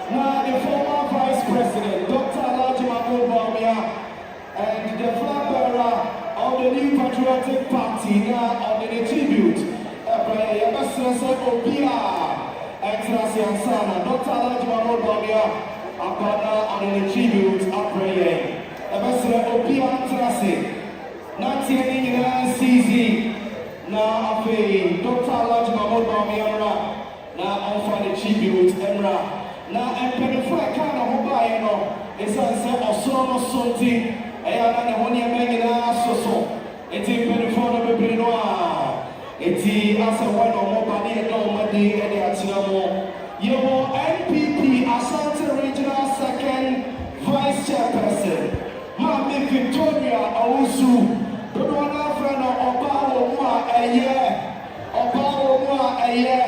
Now the former Vice President, Dr. Alhaji Mahmood Bawumia, and the flag bearer of the New Patriotic Party, now on the tribute. Excellency Ansana, Dr. Alhaji Mahmood Bawumia, on the tribute. Now, Dr. Alhaji Mahmood Bawumia, now on the tribute. Now, I'm going to find kind of mobile, it's a song of something. I am one year making so. It's in front of a Benoit. It's as a one or more body and no money and the Atinamo. Your NPP Asante Regional Second Vice Chairperson. Mami Victoria Owusu. The one friend of Obawo a year. Obawo a year.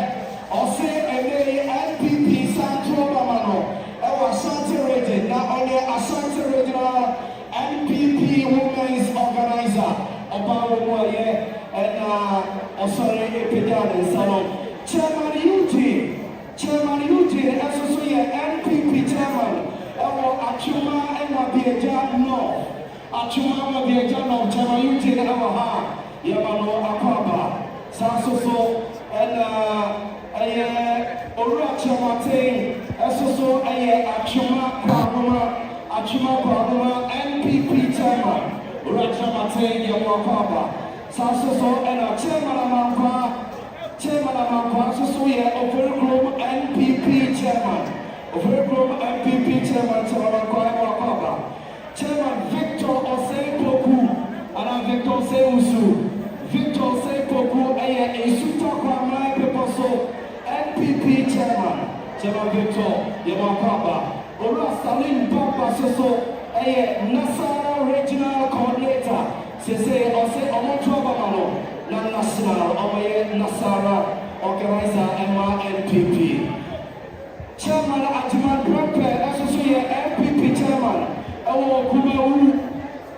Or say a day NPP Santo Bamano. Our Asante Region. Now only Asante Regional NPP Women's Organizer. Obawo a year. And sorry, Epidan Salon. Chairman Eugene, also NPP Chairman. Achuma and Wabiajan North. Achuma Wabiajan North, Chairman Eugene Amaha, Yamano Akaba, Sasoso, and Oracha Martin, also Achuma Kwaguma, NPP Chairman, Oracha Martin, Yamakaba. Sasoso and Chairman Amampa, so over group NPP Chairman. Over group NPP Chairman, Chairman Victor Osei-Poku, and Victor Osei-Usu. Victor Osei-Poku, Suta Kwamai Peposo, NPP Chairman. Chairman Victor, Yamakaba. Ora Salim Papa Soso, Nasara Regional Coordinator. Say, Omotuabamano, National, Nasara, Organizer, NPP. Chairman Atiman Prepe, Associate NPP Chairman,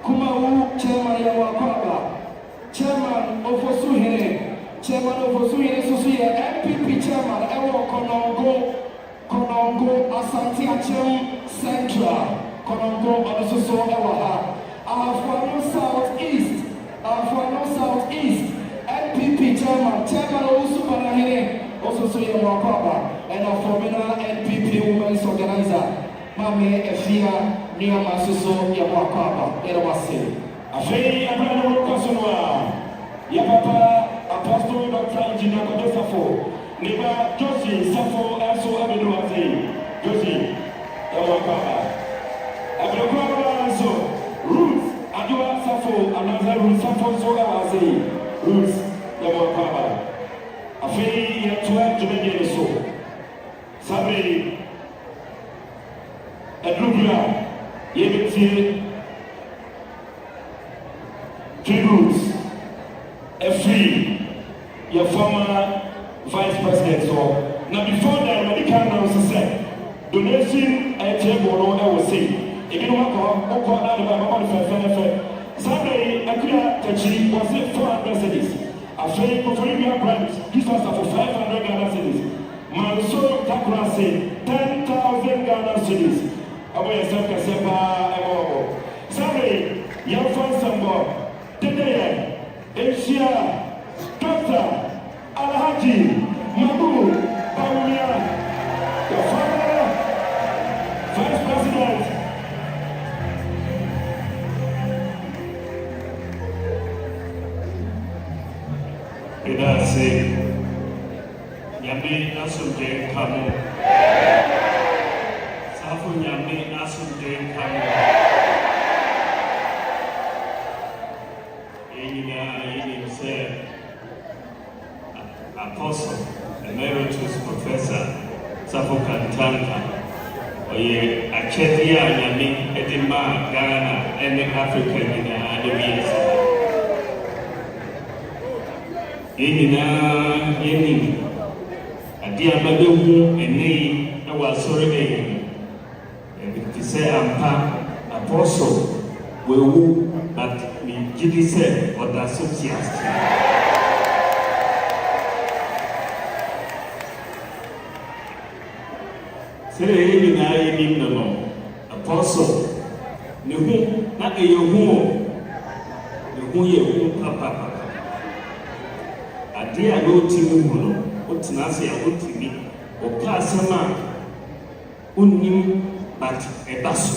Kumawu, Chairman Yawakwaba, Chairman Chairman Ofosuhene, Associate NPP Chairman, Konongo, Asante Achem Central, Konongo, Onososo Ewaha. Our Southeast, NPP Chairman Owusu Banahene, also Wakaba, and our former NPP Women's Organizer, Mame Efia, Niama Suso, Yawakaba, Erawase. Afei, Abraham Kasonwa, Yapapa, Apostle Dr. Engineer Kodosafo, Neba Josie, Safo, also Abeduaze, Josie, Yawakaba. Abraham also. Ruth, Adua Safo, another Ruth Safo Soga Aze, Ruth, Yamapaba. Afei, Yatua Jumedi so. Sabi, Edrubia, Yebeti, tributes, your former Vice President. So, now before that, medical announcers said, donation at Table, I will say. If you want to go out of the Sunday, Akuya Tachi was it 400 cities. A fake for Libya branch, this was for 500 Ghana cities. Manso Takra said 10,000 Ghana cities. Away Saka Sunday, young fans Sambo, Tete, Asia, Dr. Alhaji Mahmood Bawumia, the former Vice President. Grazie. Yami Nasubje Kamo. Oye, akyɛdeɛ a Nyame de maa Ghana ne Africa nyinaa de wiase. Yɛn nyinaa yɛnim adeɛ a mabɛhu ɛnnɛ yi wɔ asɔre da yi. Te sɛ ampa Apostle wawu, but megye di sɛ ɔda so te ase. Sɛdeɛ yɛn nyinaa yɛnim no no, Apostle ne ho na ɛyɛ hu o, ne ho yɛ hu papapapa. Adeɛ a na ɔtumi hu no, wotena ase a wotumi ɔka asɛm a wonnim but ɛba so.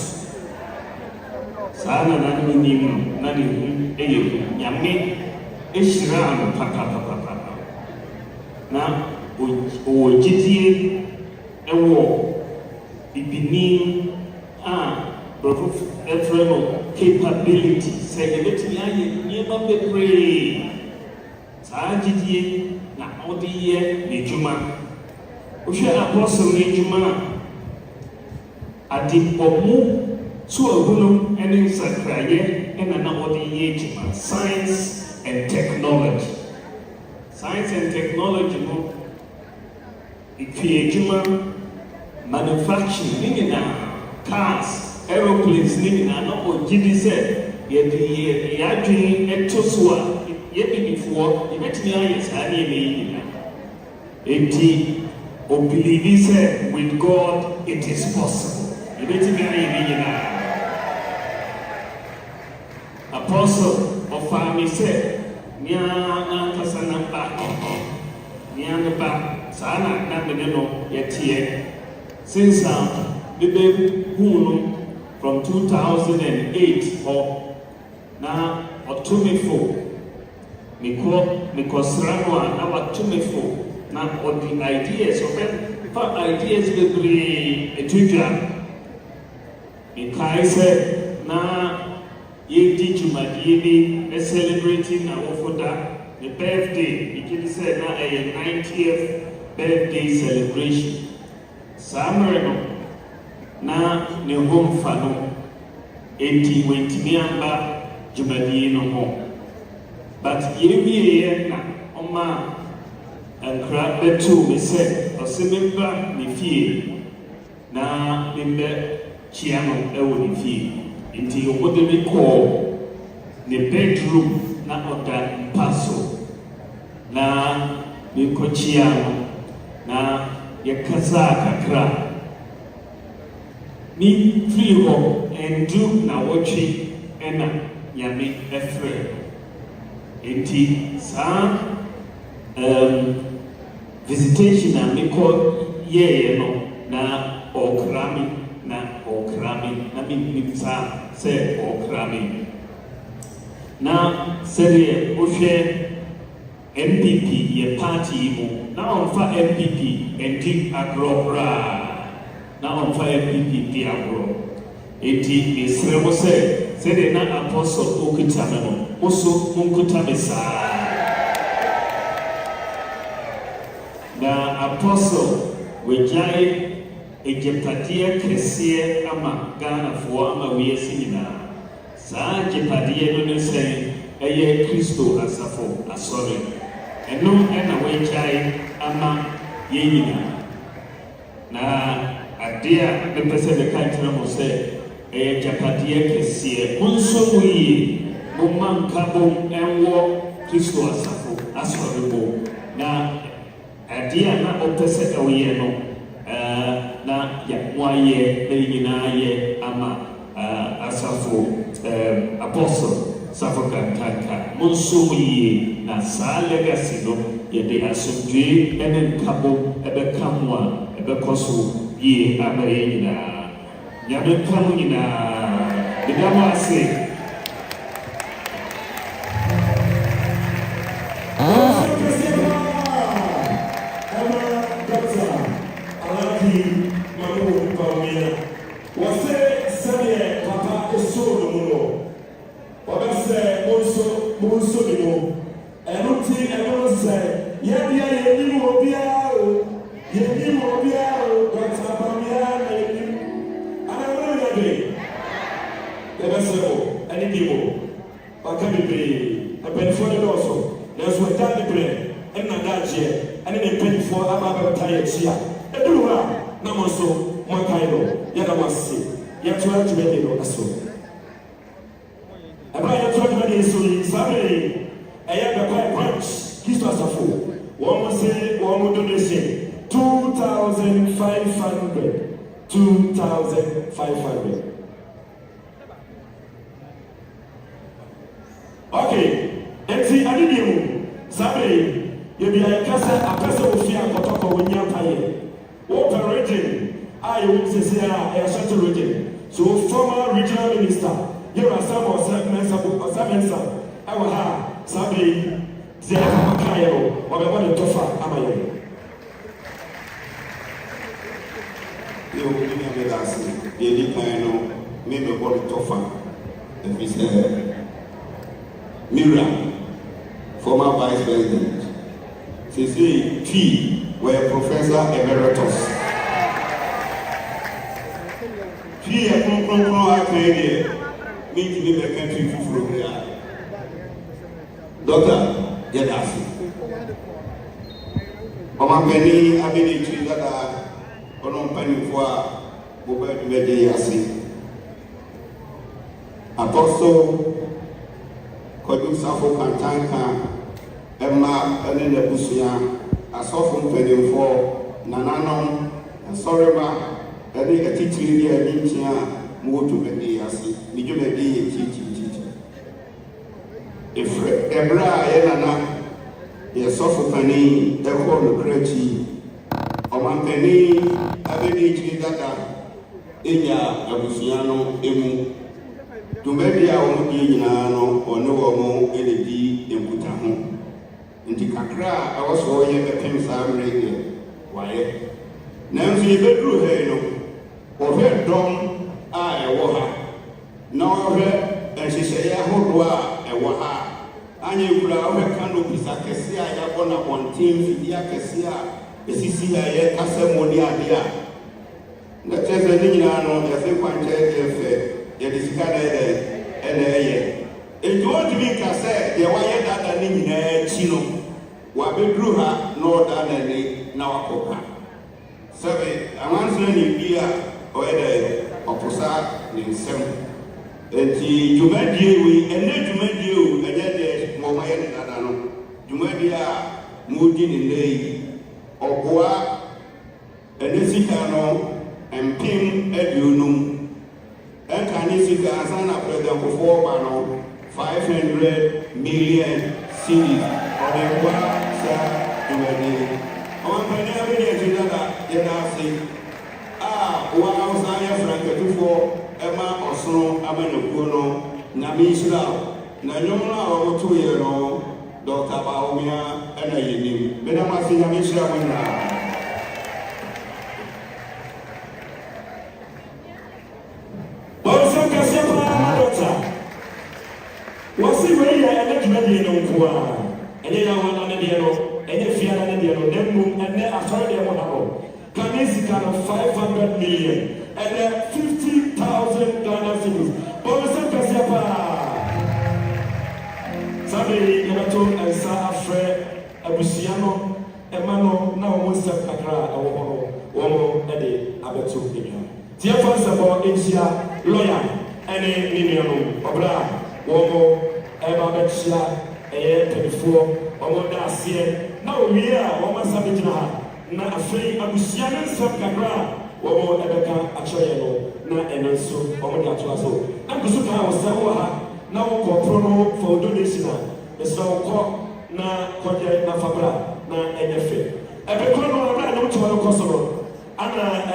Saa na no nim na ne hu ɛyɛ hu. Nyame ɛhyiraa no papapapapa. Na ɔwɔ gyidie ɛwɔ bibini a brɔfo ɛfrɛ no capability sɛ yɛbɛtumi ayɛ nneɛma bebree. Saa gyidie na ɔde yɛ n'adwuma. Wohwɛ Apostle n'adwuma a adebɔmu so ahunu ne nsakraeɛ ɛna na ɔde yɛ adwuma. Science and technology. Science and technology no ɛtwe adwuma. Manufacturing ne nyinaa, cars, aeroplanes ne nyinaa na ɔgye di sɛ yɛde yɛadwene ɛto so a yɛbibifoɔ yɛbɛtumi ayɛ saa nneɛma yi nyinaa. Enti ɔbelieve sɛ with God it is possible. Yɛbɛtumi ayɛ ne nyinaa. Apostle ɔfaa me sɛ nea nankasa na ba nea ne ba saa na mene no yɛteɛ. Since bebe hunu from 2008 or na otumifo mikosra no na watumifo na odi ideas fa ideas bebree etudwa mikaise na yedi jumadie bi celebrating na wofoda the birthday ikidi say na a 90th birthday celebration. Samere no na ne homfa no enti wentimi amba dwumadie no ho, but yɛwie na ɔma nkra bɛtoo me sɛ ɔsɛ memba ne fie na membɛ kyia no ɛwɔ ne fie. Enti ɔbɔde me kɔɔ ne bedroom na ɔda mpa so na mekɔkyia no na yɛkasa kakra. Me firi hɔ ɛndu na wɔtwe ɛna Nyame ɛfrɛ. Enti saa visitation a mekɔ yɛɛ no na ɔkra me na menim saa sɛ ɔkra me. Na sɛdeɛ wohwɛ MPP yɛ party yi mu na ɔmfa MPP ɛdi agorɔ koraa, na ɔmfa MPP di agorɔ. Enti mesrɛ mo sɛdeɛ na Apostle okuta me no, wo so monkuta me saa. Na Apostle wagyae agyepadeɛ kɛseɛ ama Ghanafoɔ ama wiase nyinaa. Saa agyepadeɛ no ne sɛ ɛyɛ Kristo asafo asɔre. Ɛno ɛna wagyae ama yɛn nyinaa. Na adeɛ a mepɛ sɛ meka nkyerɛ mo sɛ ɛyɛ agyepadeɛ kɛseɛ. Monso mo yie, momma nkabom ɛnwɔ Kristo asafo asɔre bo. Na adeɛ a na ɔpɛ sɛ ɛwoyɛ no na moayɛ na nyinaa yɛ ama asafo Apostle Safo Kantanka. Monso mo yie na saa legacy no yɛde asomdwee ne nkabom ɛbɛka mo a ɛbɛkɔ so yie ama yɛn nyinaa. Nyame nka mo nyinaa. Meda mo ase. birthday. The best level, any people. But can be a penny for the also. There's what done the bread, and not that year, and then a penny for a tired here. A blue one, no so, one kind of, yet I must see. Yet to have to make it on a soul. About your 20 minutes, so Saturday, I have a quite branch, he's just a fool. One will say, one will donation, 2,500. 2,500. Okay, and see, I did you. Saturday, you'll be a person of fear for talk when you're tired. Open region, I will say, a central region. So, former regional minister, here are some of some I will have Saturday, Zero, or the Tofa, Amayo. You will give me a the kind of maybe body tougher. If we say Mira, former vice president, she say T were professor emeritus. T a meet me the country from here. Doctor, get us. Penny, I mean, it that on penny for Robert Mediasi. Apostle Kodu Safo Kantanka, Emma, and then the Busia, a soft penny for Nananon, and Soreba, and then a teaching here in India, more to Mediasi, Mijumedi, teaching. If Ebra, Elana, a soft penny, the whole cretchy. Omampeni abedi data enya abusuano emu tumedi a omudi nyina no ono wo mo eledi embuta ho nti kakra awoso ye bepem saa mrege waye na mfi bedru he no ohwe dom a ewo ha na ohwe ehihye ya hodo a ewo ha anya ekura ohwe canopy sakese a ya bona bontin fidi akese a esisi ya ye asemoni adia na tese ni nyina no ya se kwanche efe ya disika na eye ejo odimi ka se ye wa ye dada ni nyina chi no wa bedru ha no dada ni na wakoka sebe amanso ni bia o ye oposa ni nsem enti jumadie wi ene jumadie o enye de mo ma ye dada no jumadie a mudi ni nei Oboa Enesicano and Pim Edunum and Canisika Asana President for Bano 500 million cities or the Wasa Duane. On Penavia Jidada, Yedasi. Wow, Saya Frank for Emma Osno, Amanokuno, Namisla, Nanyona or 2 year old. Dr. Baumia and a year. Madame Masina Misha Wina. Also, Cassapa, doctor. Was he ready? I let me know who and then I want on the yellow, and if you are on the yellow, then move and then I saw them one. Kanisika of 500 million and then 50,000 Ghana cities. Also, Cassapa. Sabe yato ensa afre abusiano emano na omonsa kakra awohoro womo ede abeto enya tie fansa bo etia lawyer ene niniano obra womo eba betia eye telefo womo da asie na owie a womo sabegina ha na afre abusiano nsam kakra womo ebeka achoye no na enanso womo de ato aso ambusu ka wosawo ha na wo prono for donation so ko na koje na fabra na enyefe ebe ko no na no to ko so ana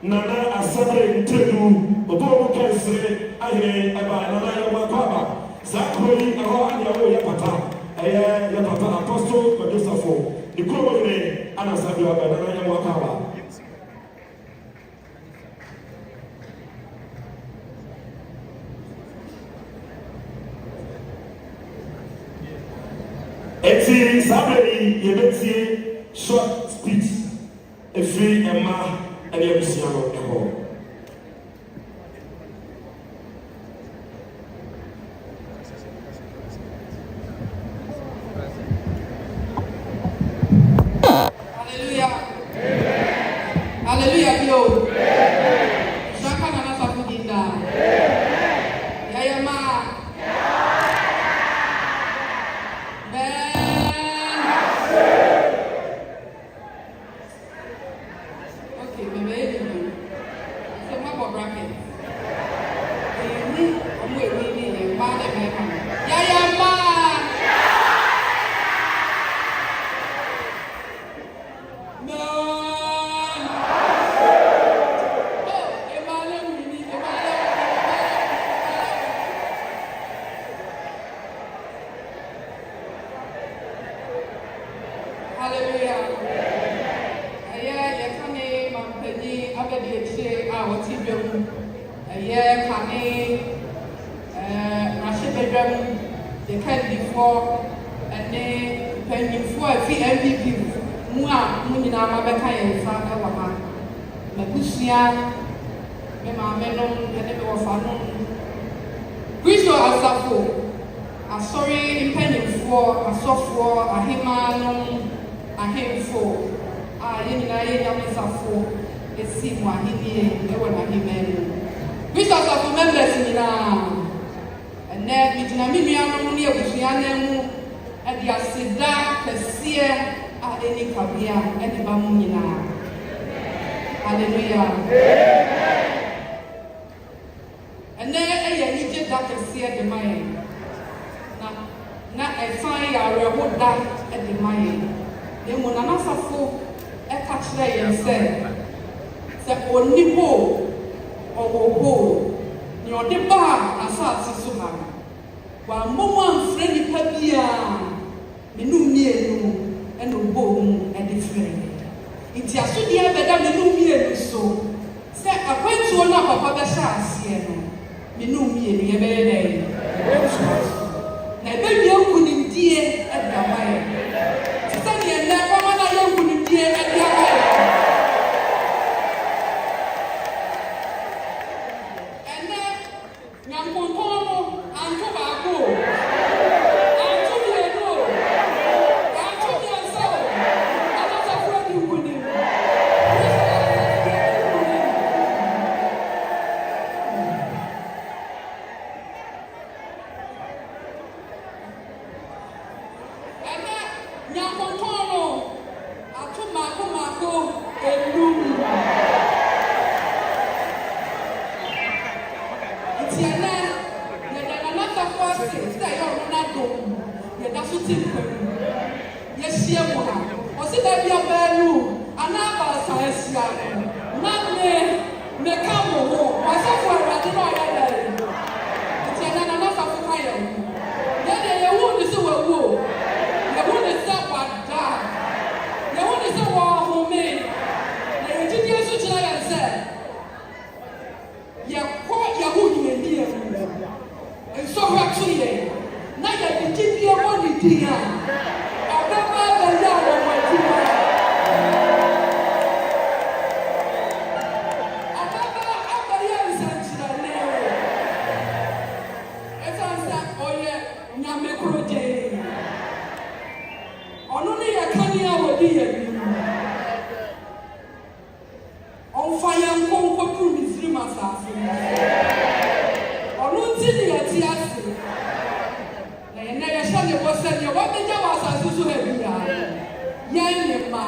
nana asabre ntedu obo mo kensere ahe eba nana ya kwaba zakoi aho anya wo ya papa ya papa apostle kodosafo dikowo ne ana sabi aba nana ya kwaba eti sabri yebetie short speech efri ema ene abusiano eho Hallelujah, yo. Shaka na nasa kudinda. Yaya ma. Okay, baby. So my bracket. Yaya ma. Hallelujah. Yeah, kane mampani abedi eche a woti bem. Yeah, kane Rashid the kind before and then pending for MVP mu a mu nyina ma beka ye fa e wa ha. Mabusia me ma menom ene be wo fa no. Kristo asafo asori mpanyimfo asofo ahema no ahemfo yenina ye nyamesafo esi mu ahenie ewo na ahemenu Kristo asafo members nyina ene midina minuano ne abusua na mu ade aseda kese eni kabia ene ba mu nyina hallelujah ene eye nije da kese de mai na efan ya rewo da de mai de mo na nasafo e ka kire yen se onipo owowo ni ode ba asase so ha wa momo amfre nipa bia menum mienu ene obo mu e de frɛ nti asodi e beda menum mienu so se akwantuo na papa be sha ase no menum mienu ye be ye na ebe wie nkunimdie e da mai se ne na kwa na ye nkunimdie e da mai ene nyampontono anto baako anto bieno anto bienso anata kwa di nkunim Nyakontono atumako elum itiana yedana nata kwase sta yo na do yeda so timpa ye hie mo ha o se da bia balu anaba sa asia na me ka mo ho wa se fo awade no ya da itiana na nata fo ka ye ye wo ni se wa wo ye wo ni se wa da ye wo ni se wa ho me na ye ti Yesu kira ya se ye ko ye ho ni ni ye enso wa tu ye na ye ti ti ye mo ni ti ya ababa ba ya wo wa ti ma ababa abaya nsanchira ne esansa oye nyame kuro je ono ne ya kani a wodi ye bi on fire nkonko tu misiri masafu ono ti ne ya ti ase na ye na ya sha ne bo se ne wo be ja wa asasu so ha bia ye ne ma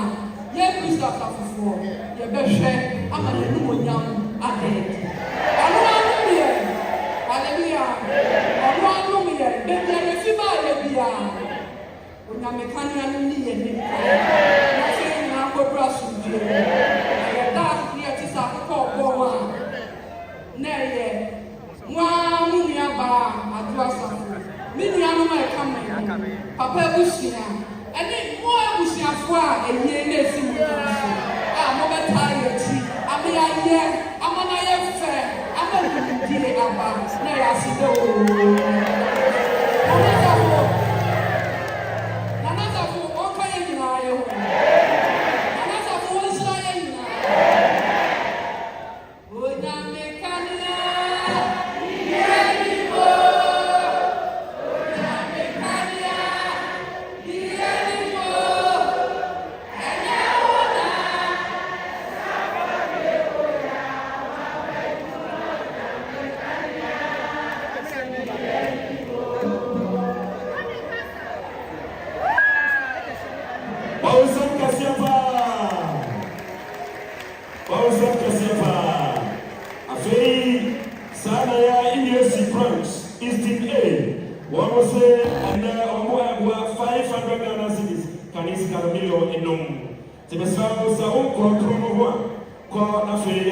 ye Kristo afafo ye be hwe ama ne nu onyam ade ono anu ye hallelujah ono anu ye be bia ne fi ba ye bia onyamekania no ni ye ni na se na akobra suje ya da ni ati sa ko bo wa na ye nwa mu ni aba adu asafo mi ni anu ma e kama papa ebusia ene mo ebusiafo a ehie na esi mu so a mo beta ye ti ame ya ye amana ye fe ama ni di aba na ya si do Sepa. Afei, Sanaya Indiasi Branch, Eastern A. One was and one 500 Ghana cities. Can you see Caramillo and Nom? The Besra was a own control called Afei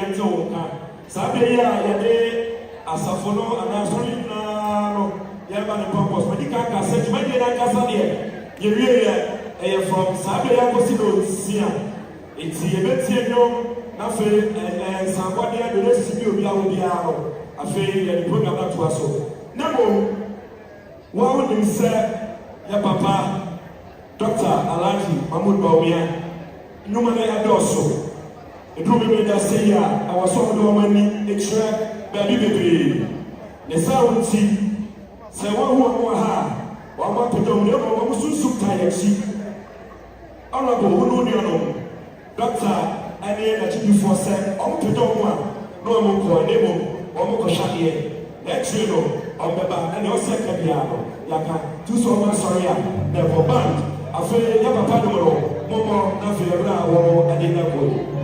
Sabia Yade Asafono and Asolino Yaban Purpose. Medical cassette, Medical cassette. You really from Sabia Cosino Sia. It's the event Afei Sanguadia the recipe of Yahudiano. Afei the program that was so. Nemo, one would say, Ya Papa, Dr. Alaji Mahmoud Bawumia, Numane Adoso. The problem is say I was so money extra baby. The sound see, say one who ha, one want to do the one who soup tie she. Honorable who know Dr. And then that you before said, I'm to do one, no more name, or more shady. Let's you know, of the band and your second piano. Yaka, two so much sorry, never band. I feel never panel, Momo, nothing around, and in that way.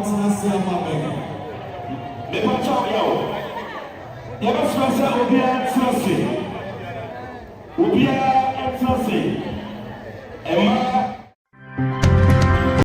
ɔntena ase ama me mepakyɛ woyɛ wo yɛbɛsrɛ sɛ obiara ntena ase obiara ntena ase ɛma